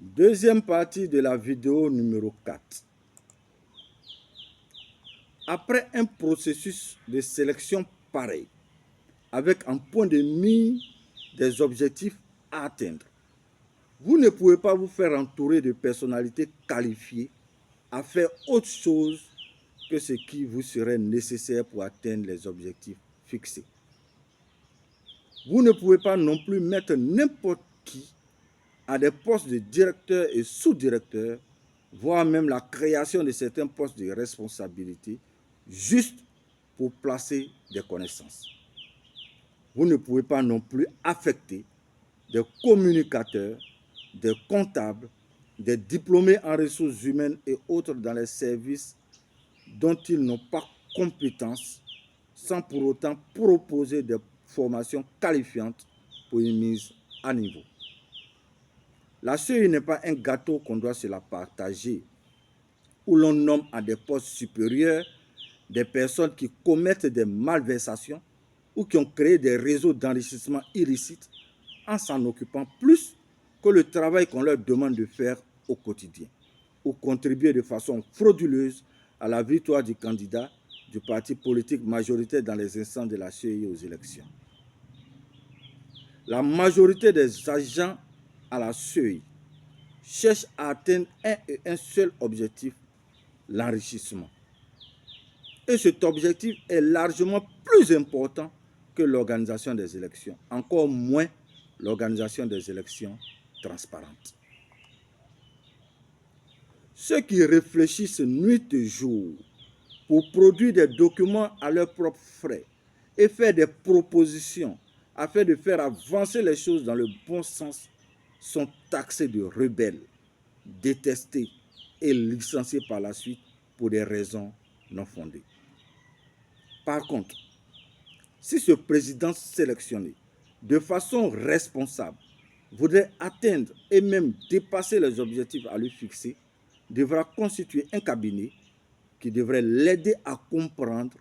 Deuxième partie de la vidéo numéro 4. Après un processus de sélection pareil, avec en point de mire des objectifs à atteindre, vous ne pouvez pas vous faire entourer de personnalités qualifiées à faire autre chose que ce qui vous serait nécessaire pour atteindre les objectifs fixés. Vous ne pouvez pas non plus mettre n'importe qui à des postes de directeur et sous-directeur, voire même la création de certains postes de responsabilité, juste pour placer des connaissances. Vous ne pouvez pas non plus affecter des communicateurs, des comptables, des diplômés en ressources humaines et autres dans les services dont ils n'ont pas compétence, sans pour autant proposer des formations qualifiantes pour une mise à niveau. La CEI n'est pas un gâteau qu'on doit se la partager, où l'on nomme à des postes supérieurs des personnes qui commettent des malversations ou qui ont créé des réseaux d'enrichissement illicites en s'en occupant plus que le travail qu'on leur demande de faire au quotidien, ou contribuer de façon frauduleuse à la victoire du candidat du parti politique majoritaire dans les instants de la CEI aux élections. La majorité des agents à la CEI cherchent à atteindre un et un seul objectif, l'enrichissement. Et cet objectif est largement plus important que l'organisation des élections, encore moins l'organisation des élections transparentes. Ceux qui réfléchissent nuit et jour pour produire des documents à leurs propres frais et faire des propositions afin de faire avancer les choses dans le bon sens sont taxés de rebelles, détestés et licenciés par la suite pour des raisons non fondées. Par contre, si ce président sélectionné, de façon responsable, voudrait atteindre et même dépasser les objectifs à lui fixer, devra constituer un cabinet qui devrait l'aider à comprendre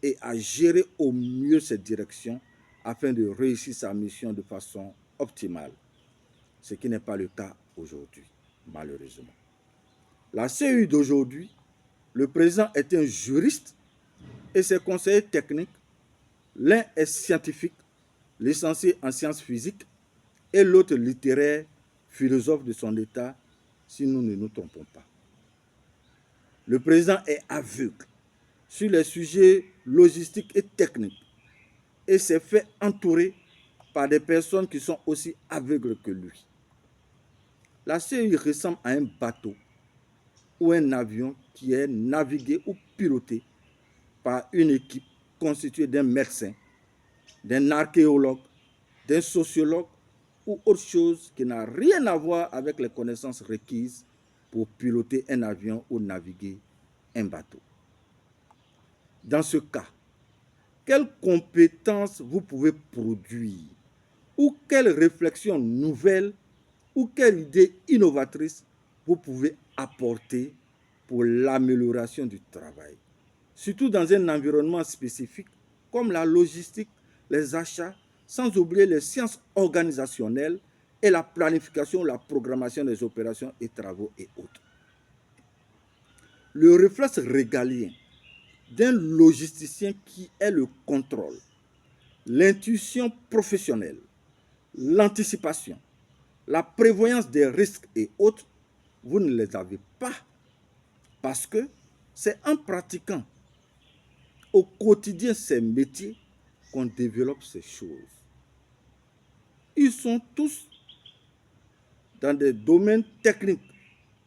et à gérer au mieux cette direction afin de réussir sa mission de façon optimale, ce qui n'est pas le cas aujourd'hui, malheureusement. La CEI d'aujourd'hui, le président est un juriste et ses conseillers techniques, l'un est scientifique, licencié en sciences physiques, et l'autre littéraire, philosophe de son état, si nous ne nous trompons pas. Le président est aveugle sur les sujets logistiques et techniques et s'est fait entourer par des personnes qui sont aussi aveugles que lui. La CEI ressemble à un bateau ou un avion qui est navigué ou piloté par une équipe constituée d'un médecin, d'un archéologue, d'un sociologue ou autre chose qui n'a rien à voir avec les connaissances requises pour piloter un avion ou naviguer un bateau. Dans ce cas, quelles compétences vous pouvez produire ou quelles réflexions nouvelles ou quelle idée innovatrice vous pouvez apporter pour l'amélioration du travail, surtout dans un environnement spécifique comme la logistique, les achats, sans oublier les sciences organisationnelles et la planification, la programmation des opérations et travaux et autres. Le réflexe régalien d'un logisticien qui est le contrôle, l'intuition professionnelle, l'anticipation, la prévoyance des risques et autres, vous ne les avez pas parce que c'est en pratiquant au quotidien ces métiers qu'on développe ces choses. Ils sont tous dans des domaines techniques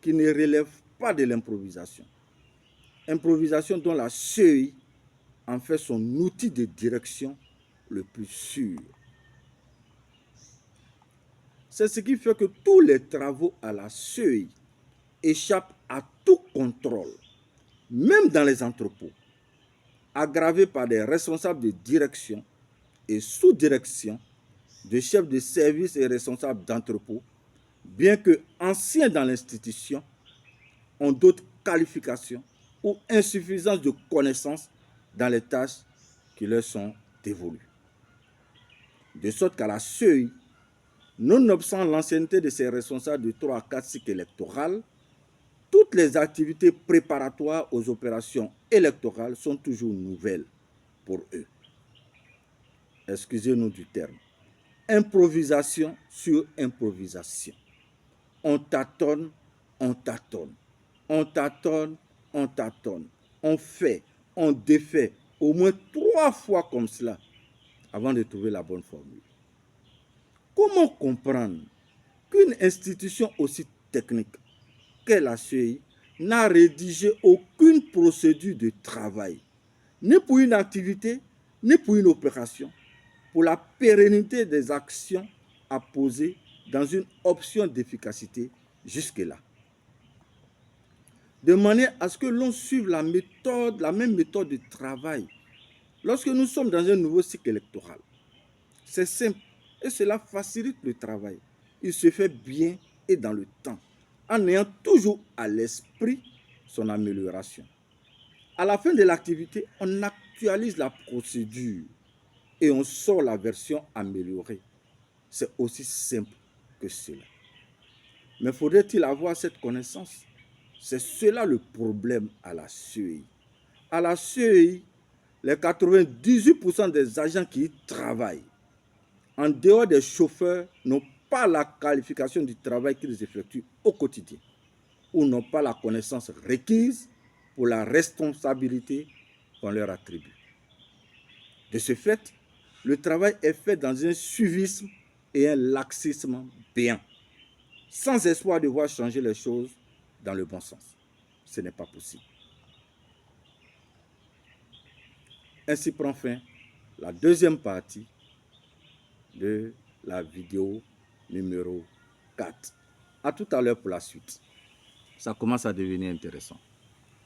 qui ne relèvent pas de l'improvisation. Improvisation dont la CEI en fait son outil de direction le plus sûr. C'est ce qui fait que tous les travaux à la CEI échappent à tout contrôle, même dans les entrepôts, aggravés par des responsables de direction et sous-direction, de chefs de service et responsables d'entrepôts, bien que anciens dans l'institution, ont d'autres qualifications ou insuffisance de connaissances dans les tâches qui leur sont dévolues. De sorte qu'à la CEI, Nonobstant l'ancienneté de ces responsables de 3 à 4 cycles électoraux, toutes les activités préparatoires aux opérations électorales sont toujours nouvelles pour eux. Excusez-nous du terme. Improvisation sur improvisation. On tâtonne, on tâtonne. On tâtonne, on tâtonne. On fait, on défait au moins 3 fois comme cela avant de trouver la bonne formule. Comment comprendre qu'une institution aussi technique qu'est la CEI n'a rédigé aucune procédure de travail, ni pour une activité, ni pour une opération, pour la pérennité des actions à poser dans une option d'efficacité jusque-là? De manière à ce que l'on suive la même méthode de travail lorsque nous sommes dans un nouveau cycle électoral. C'est simple et cela facilite le travail. Il se fait bien et dans le temps, en ayant toujours à l'esprit son amélioration. À la fin de l'activité, on actualise la procédure et on sort la version améliorée. C'est aussi simple que cela. Mais faudrait-il avoir cette connaissance? C'est cela le problème à la CEI. À la CEI, les 98% des agents qui y travaillent, en dehors des chauffeurs, n'ont pas la qualification du travail qu'ils effectuent au quotidien ou n'ont pas la connaissance requise pour la responsabilité qu'on leur attribue. De ce fait, le travail est fait dans un suivisme et un laxisme béant, sans espoir de voir changer les choses dans le bon sens. Ce n'est pas possible. Ainsi prend fin la deuxième partie de la vidéo numéro 4. À tout à l'heure pour la suite. Ça commence à devenir intéressant.